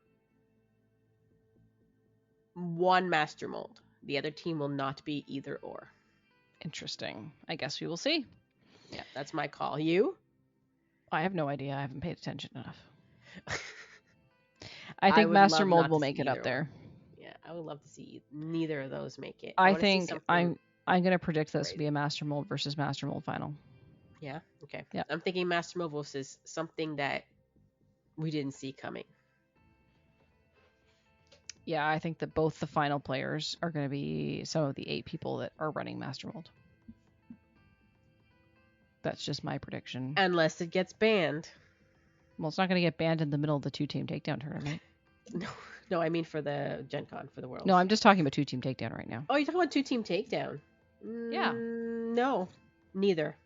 Master Mold. The other team will not be either or. Interesting. I guess we will see. Yeah, that's my call. You? I have no idea. I haven't paid attention enough. I think Master Mold will make it up there. Yeah, I would love to see neither of those make it. I think I'm going to predict this to be a Master Mold versus Master Mold final. Yeah. Okay. Yeah. I'm thinking Master Mold versus something that we didn't see coming. Yeah, I think that both the final players are going to be some of the 8 people that are running Master Mold. That's just my prediction. Unless it gets banned. Well, it's not going to get banned in the middle of the 2-team takedown tournament. No, I mean for the Gen Con, for the Worlds. No, I'm just talking about 2-team takedown right now. Oh, you're talking about 2-team takedown? Yeah. No, neither.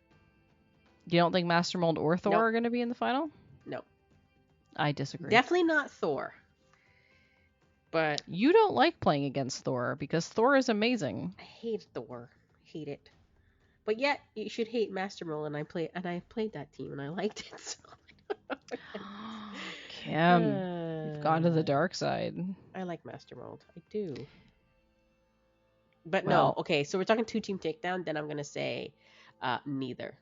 You don't think Master Mold or Thor are going to be in the final? No. I disagree. Definitely not Thor. But you don't like playing against Thor because Thor is amazing. I hate Thor. Hate it. But yet you should hate Master Mold, and I played that team and I liked it. So. Kim, you've gone to the dark side. I like Master Mold. I do. But no, okay, so we're talking 2-team takedown, then I'm going to say neither.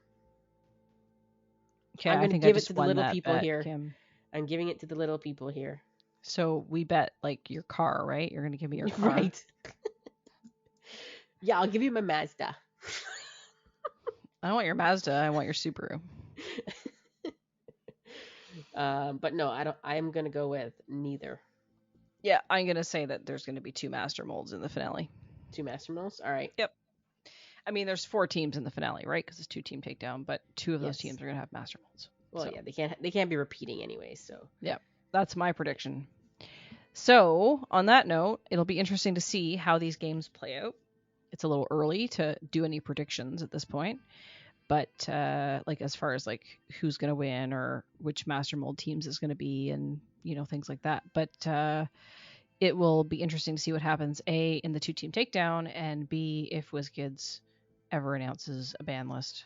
Okay, I'm going to give it to the little people here. Kim. I'm giving it to the little people here. So we bet like your car, right? You're going to give me your car. Right. Yeah, I'll give you my Mazda. I don't want your Mazda. I want your Subaru. But no, I don't. I'm gonna go with neither. Yeah, I'm gonna say that there's gonna be 2 Master Molds in the finale. 2 Master Molds. All right. Yep. I mean, there's 4 teams in the finale, right? Because it's 2-team takedown, but 2 of those teams are gonna have Master Molds. Well, so. Yeah, they can't be repeating anyway. So yeah, that's my prediction. So on that note, it'll be interesting to see how these games play out. It's a little early to do any predictions at this point. But like as far as like who's going to win or which Master Mold teams is going to be and, you know, things like that. But it will be interesting to see what happens, A, in the 2-team takedown, and B, if WizKids ever announces a ban list.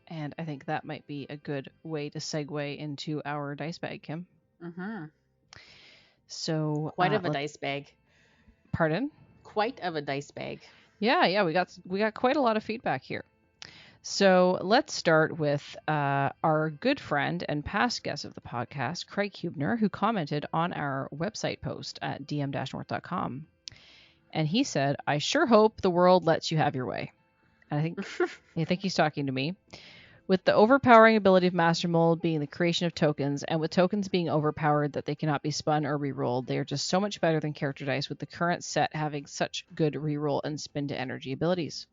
And I think that might be a good way to segue into our dice bag, Kim. Mm-hmm. So quite of a dice bag. Pardon? Quite of a dice bag. Yeah, we got quite a lot of feedback here. So let's start with our good friend and past guest of the podcast, Craig Hubner, who commented on our website post at dm-north.com. And he said, I sure hope the world lets you have your way. And I think he's talking to me. With the overpowering ability of Master Mold being the creation of tokens, and with tokens being overpowered that they cannot be spun or rerolled, they are just so much better than character dice, with the current set having such good reroll and spin to energy abilities.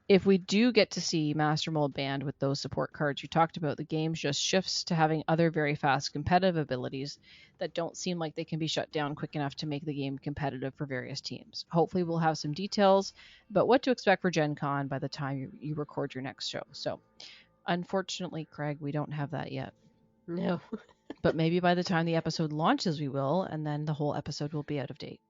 If we do get to see Master Mold banned with those support cards you talked about, the game just shifts to having other very fast competitive abilities that don't seem like they can be shut down quick enough to make the game competitive for various teams. Hopefully we'll have some details about what to expect for Gen Con by the time you record your next show. So unfortunately, Craig, we don't have that yet. No. But maybe by the time the episode launches, we will, and then the whole episode will be out of date.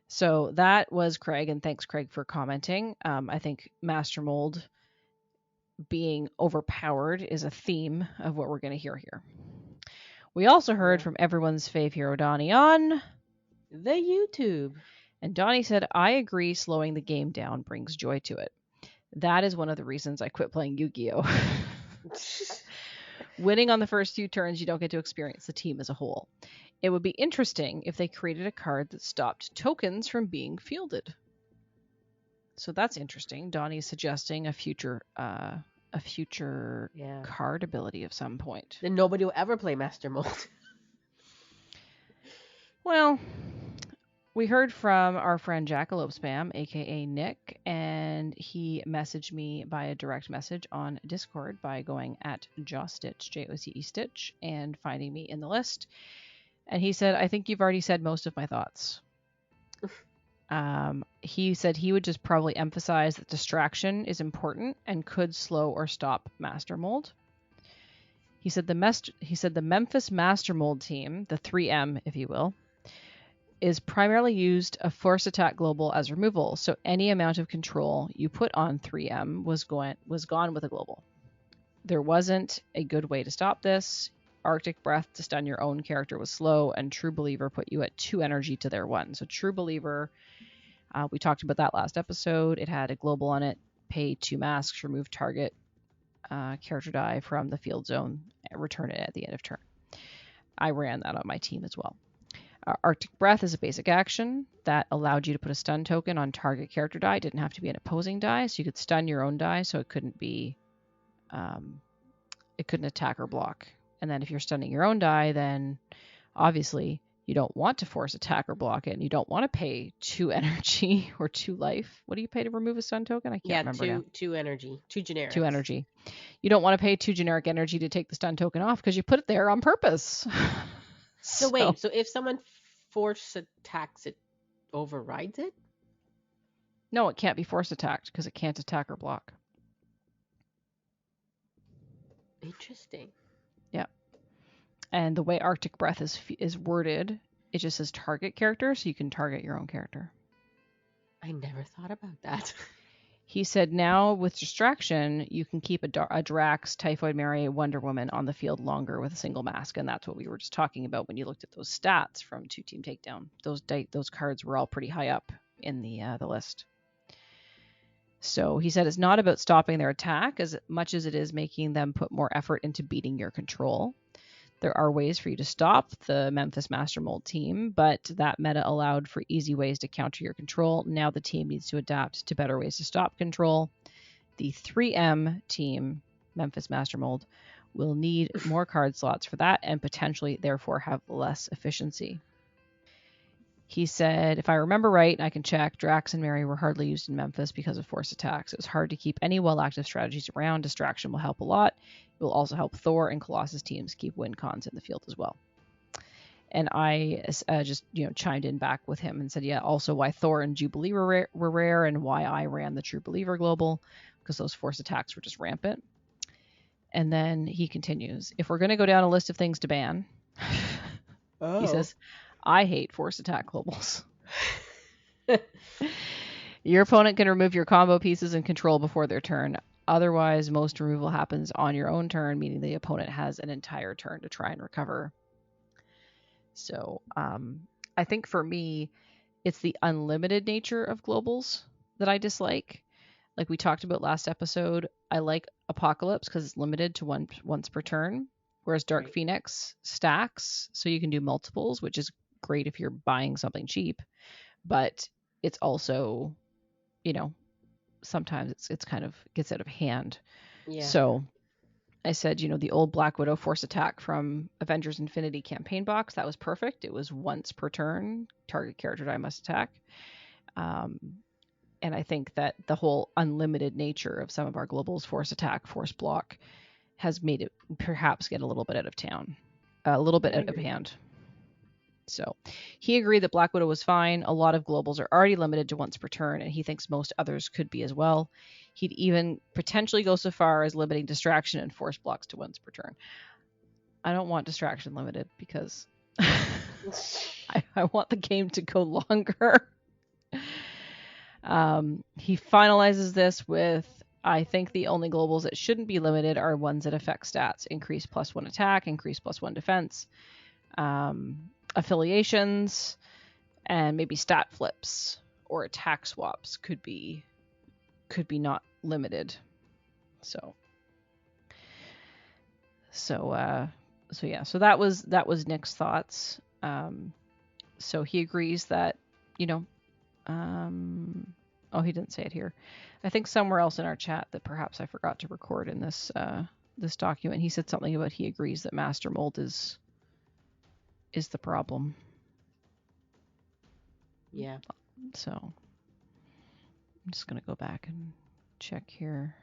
So that was Craig, and thanks, Craig, for commenting. I think Master Mold being overpowered is a theme of what we're going to hear here. We also heard from everyone's fave hero, Donnie, on the YouTube. And Donnie said, I agree, slowing the game down brings joy to it. That is one of the reasons I quit playing Yu-Gi-Oh! Winning on the first few turns, you don't get to experience the team as a whole. It would be interesting if they created a card that stopped tokens from being fielded. So that's interesting. Donnie's suggesting a future card ability of some point. Then nobody will ever play Master Mold. Well, we heard from our friend Jackalope Spam, aka Nick, and he messaged me by a direct message on Discord by going at JoceStitch, JoceStitch, and finding me in the list. And he said, I think you've already said most of my thoughts. He said he would just probably emphasize that distraction is important and could slow or stop Master Mold. He said the Memphis Master Mold team, the 3M, if you will, is primarily used a force attack global as removal. So any amount of control you put on 3M was gone with a global. There wasn't a good way to stop this. Arctic Breath to stun your own character was slow, and True Believer put you at 2 energy to their 1. So True Believer, we talked about that last episode. It had a global on it, pay 2 masks, remove target character die from the field zone, return it at the end of turn. I ran that on my team as well. Arctic Breath is a basic action that allowed you to put a stun token on target character die. It didn't have to be an opposing die, so you could stun your own die, so it couldn't attack or block. And then if you're stunning your own die, then obviously you don't want to force attack or block it, and you don't want to pay 2 energy or 2 life. What do you pay to remove a stun token? I can't remember now. 2 energy. 2 generic. 2 energy. You don't want to pay 2 generic energy to take the stun token off because you put it there on purpose. So wait, so if someone force attacks, it overrides it? No, it can't be force attacked because it can't attack or block. Interesting. Yeah. And the way Arctic Breath is worded, it just says target character, so you can target your own character. I never thought about that. He said now with distraction, you can keep a Drax, Typhoid Mary, Wonder Woman on the field longer with a single mask, and that's what we were just talking about when you looked at those stats from 2 Team Takedown. Those cards were all pretty high up in the list. So he said it's not about stopping their attack as much as it is making them put more effort into beating your control. There are ways for you to stop the Memphis Master Mold team, but that meta allowed for easy ways to counter your control. Now the team needs to adapt to better ways to stop control. The 3M team, Memphis Master Mold, will need more card slots for that and potentially therefore have less efficiency. He said, if I remember right, and I can check, Drax and Mary were hardly used in Memphis because of force attacks. It was hard to keep any well-active strategies around. Distraction will help a lot. It will also help Thor and Colossus teams keep win cons in the field as well. And I just chimed in back with him and said, yeah, also why Thor and Jubilee were rare and why I ran the True Believer Global, because those force attacks were just rampant. And then he continues, if we're going to go down a list of things to ban, he says, I hate force attack globals. Your opponent can remove your combo pieces and control before their turn. Otherwise, most removal happens on your own turn, meaning the opponent has an entire turn to try and recover. So I think for me, It's the unlimited nature of globals that I dislike. Like we talked about last episode, I like Apocalypse because it's limited to once per turn, whereas Dark Right. Phoenix stacks, so you can do multiples, which is great if you're buying something cheap. But it's also, you know, sometimes it's kind of gets out of hand. Yeah. So I said, the old Black Widow Force Attack from Avengers Infinity campaign box, that was perfect. It was once per turn, target character die must attack. Um, and I think that the whole unlimited nature of some of our globals, Force Attack, Force Block, has made it perhaps get a little bit out of town, a little bit I out of agree. hand. So he agreed that Black Widow was fine. A lot of globals are already limited to once per turn, and he thinks most others could be as well. He'd even potentially go so far as limiting distraction and force blocks to once per turn. I don't want distraction limited because I want the game to go longer. He finalizes this with, I think the only globals that shouldn't be limited are ones that affect stats. Increase +1 attack, increase +1 defense, affiliations, and maybe stat flips or attack swaps could be not limited. So yeah. So that was Nick's thoughts. So he agrees that, he didn't say it here. I think somewhere else in our chat that perhaps I forgot to record in this document. He said something about he agrees that master mold is the problem. Yeah. So I'm just gonna go back and check here.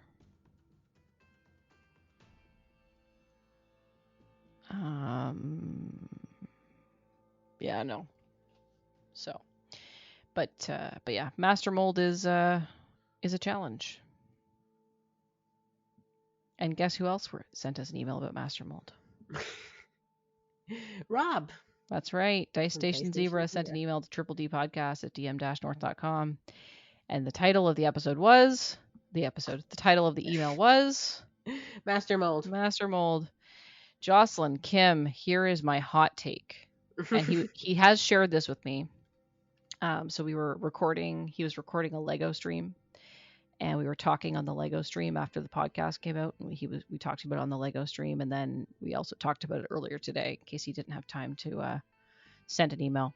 Yeah, no. So, but yeah, master mold is a challenge. And guess who else sent us an email about master mold? Rob. That's right. Dice From Station Zebra sent an email to triple-d-podcast@dm-north.com. And the title of the title of the email was Master Mold. Master Mold. Jocelyn, Kim, here is my hot take. And he has shared this with me. So he was recording a Lego stream, and we were talking on the Lego stream after the podcast came out, and we talked about it on the Lego stream, and then we also talked about it earlier today in case he didn't have time to send an email.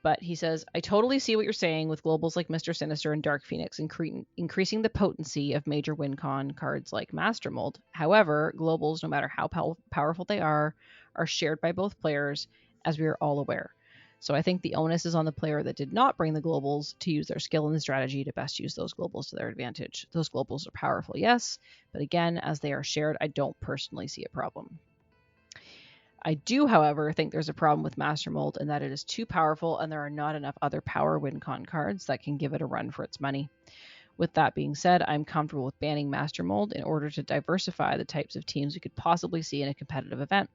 But he says, I totally see what you're saying with globals like Mr. Sinister and Dark Phoenix increasing the potency of major win con cards like Master Mold. However, globals, no matter how powerful they are shared by both players, as we are all aware. So I think the onus is on the player that did not bring the globals to use their skill and strategy to best use those globals to their advantage. Those globals are powerful, yes, but again, as they are shared, I don't personally see a problem. I do, however, think there's a problem with Master Mold in that it is too powerful and there are not enough other power win con cards that can give it a run for its money. With that being said, I'm comfortable with banning Master Mold in order to diversify the types of teams we could possibly see in a competitive event.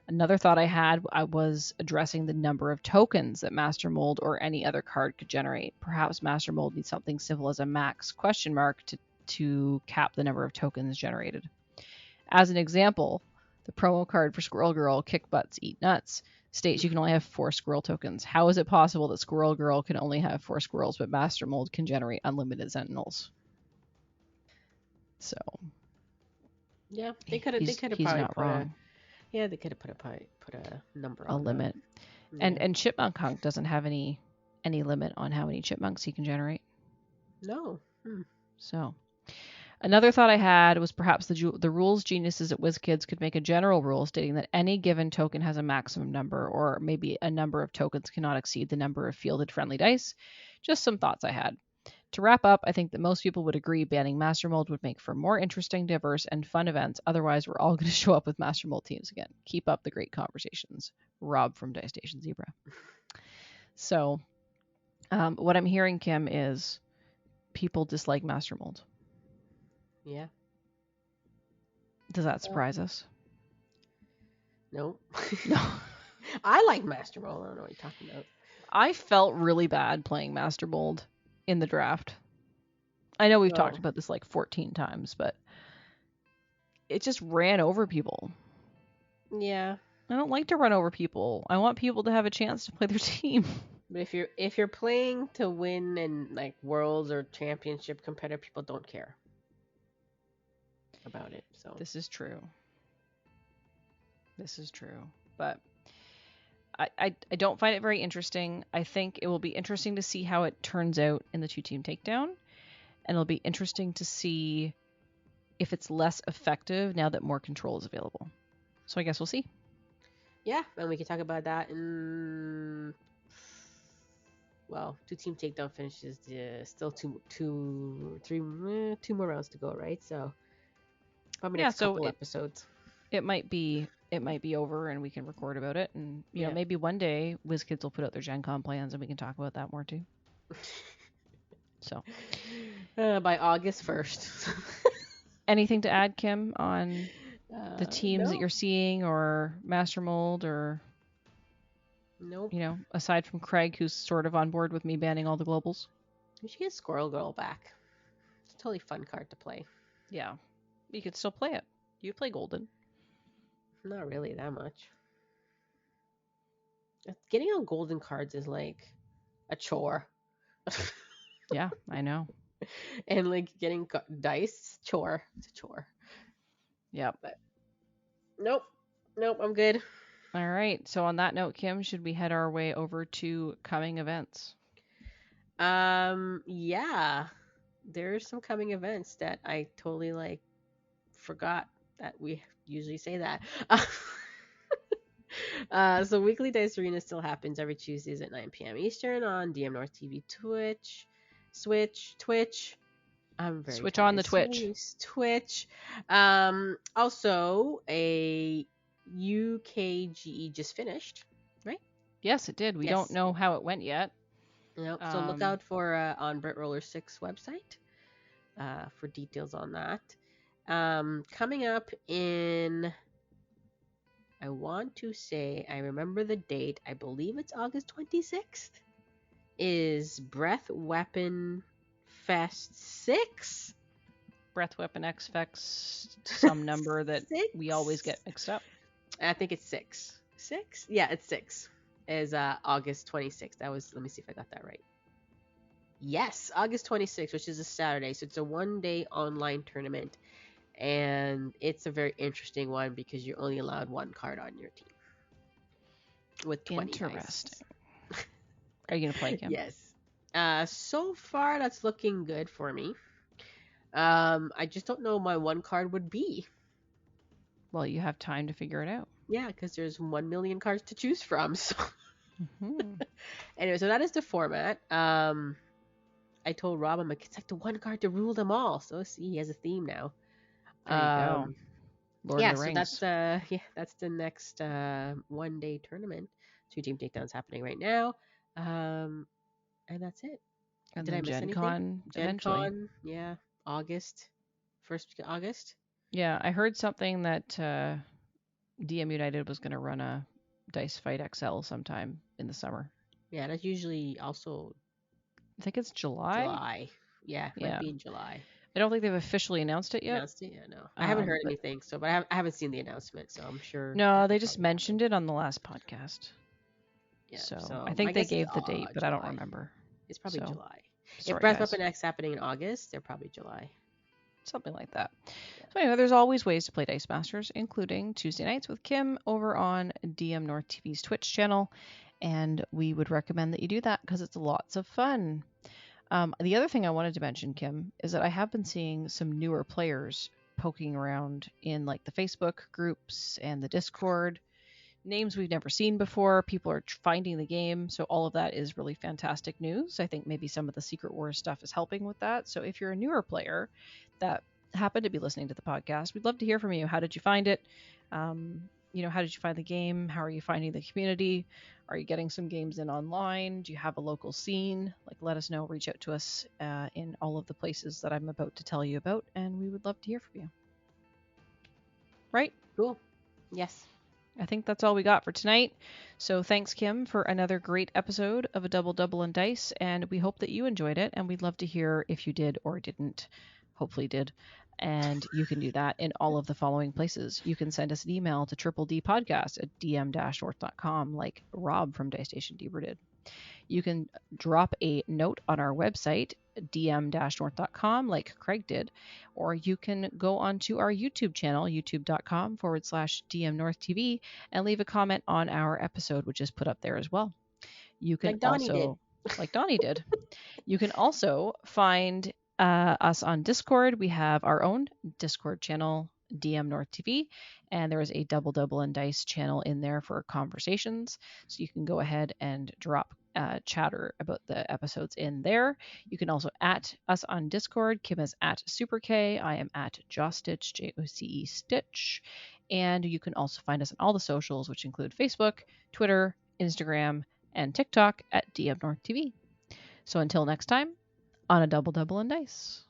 Another thought I had was addressing the number of tokens that Master Mold or any other card could generate. Perhaps Master Mold needs something simple as a max ? To cap the number of tokens generated. As an example, the promo card for Squirrel Girl, Kick Butts, Eat Nuts, states you can only have 4 squirrel tokens. How is it possible that Squirrel Girl can only have 4 squirrels, but Master Mold can generate unlimited Sentinels? So, Yeah, they could have he's probably not wrong. they could have put a number on A limit. Yeah. And Chipmunk Hunk doesn't have any limit on how many chipmunks he can generate. No. So, another thought I had was perhaps the rules geniuses at WizKids could make a general rule stating that any given token has a maximum number, or maybe a number of tokens cannot exceed the number of fielded friendly dice. Just some thoughts I had. To wrap up, I think that most people would agree banning Master Mold would make for more interesting, diverse, and fun events. Otherwise, we're all going to show up with Master Mold teams again. Keep up the great conversations. Rob from Dice Station Zebra. So, what I'm hearing, Kim, is people dislike Master Mold. Yeah. Does that surprise us? No. No. I like Master Mold. I don't know what you're talking about. I felt really bad playing Master Mold in the draft. I know we've talked about this like 14 times, but it just ran over people. Yeah. I don't like to run over people. I want people to have a chance to play their team. But if you're playing to win in like worlds or championship competitive, people don't care about it. So This is true. This is true. But I don't find it very interesting. I think it will be interesting to see how it turns out in the 2-team takedown. And it'll be interesting to see if it's less effective now that more control is available. So I guess we'll see. yeah, and we can talk about that in, well, 2-team takedown finishes still two more rounds to go, right? So probably next couple episodes. It might be over and we can record about it, and you know, maybe one day WizKids will put out their Gen Con plans and we can talk about that more too. So by August 1st. Anything to add, Kim, on the teams that you're seeing, or Master Mold, or nope, you know, aside from Craig, who's sort of on board with me banning all the globals? We should get Squirrel Girl back. It's a totally fun card to play. Yeah, you could still play it. You play Golden. Not really that much. Getting on Golden cards is like a chore. Yeah, I know. And like getting dice, chore. It's a chore. Yep. But nope, I'm good. All right. So on that note, Kim, should we head our way over to coming events? Yeah. There's some coming events that I totally forgot that we usually say that. So Weekly Dice Arena still happens every Tuesdays at 9 p.m. Eastern on dmNorthTV, Twitch. I'm very Switch on the Twitch. Twitch. Also, a UKGE just finished, right? Yes, it did. We don't know how it went yet. No, so look out for on Brit Roller 6 website for details on that. Coming up in, I want to say, I remember the date, I believe it's August 26th, is Breath Weapon Fest 6? Breath Weapon X Fest, some number that we always get mixed up. I think it's 6. 6? Yeah, it's 6. Is August 26th. Let me see if I got that right. Yes, August 26th, which is a Saturday. So it's a 1-day online tournament. And it's a very interesting one because you're only allowed one card on your team. With 20 Interesting. Are you going to play, Kim? Yes. So far, that's looking good for me. I just don't know what my one card would be. Well, you have time to figure it out. Yeah, because there's 1 million cards to choose from. So. Anyway, so that is the format. I told Rob, I'm like, it's like the one card to rule them all. So see, he has a theme now. There you go. Lord of the Rings. So that's the next 1-day tournament. 2-team takedowns happening right now. And that's it. And Did I miss Gen anything? Con eventually. Con, yeah, August. First week of August. Yeah, I heard something that DM United was going to run a Dice Fight XL sometime in the summer. Yeah, that's usually also. I think it's July. Yeah, it might be in July. I don't think they've officially announced it yet. Yeah, no. I haven't heard anything, but I haven't seen the announcement, so I'm sure. No, they just mentioned it on the last podcast. Yeah, so I think they gave the date, but July. I don't remember. It's probably July. Sorry, if Breath Weapon X happening in August, they're probably July. Something like that. Yeah. So anyway, there's always ways to play Dice Masters, including Tuesday nights with Kim over on dmNorthTV's Twitch channel, and we would recommend that you do that because it's lots of fun. The other thing I wanted to mention, Kim, is that I have been seeing some newer players poking around in like the Facebook groups and the Discord. Names we've never seen before. People are finding the game. So all of that is really fantastic news. I think maybe some of the Secret Wars stuff is helping with that. So if you're a newer player that happened to be listening to the podcast, we'd love to hear from you. How did you find it? How did you find the game? How are you finding the community? Are you getting some games in online? Do you have a local scene? Let us know. Reach out to us in all of the places that I'm about to tell you about, and we would love to hear from you. Right? Cool. Yes. I think that's all we got for tonight. So thanks, Kim, for another great episode of A Double and Dice, and we hope that you enjoyed it, and we'd love to hear if you did or didn't. Hopefully did. And you can do that in all of the following places. You can send us an email to tripledpodcast@dm-north.com like Rob from Dice Station Deeper did. You can drop a note on our website, dm-north.com, like Craig did, or you can go onto our YouTube channel, youtube.com/dmNorthTV, and leave a comment on our episode, which is put up there as well. You can Like Donnie did. also, like Donnie did, you can also find us on Discord. We have our own Discord channel, dmNorthTV, and there is a Double and Dice channel in there for conversations. So you can go ahead and drop chatter about the episodes in there. You can also at us on Discord. Kim is at SuperK. I am at JoceStitch, JOCE Stitch. And you can also find us on all the socials, which include Facebook, Twitter, Instagram, and TikTok at dmNorthTV. So until next time, on a double and dice.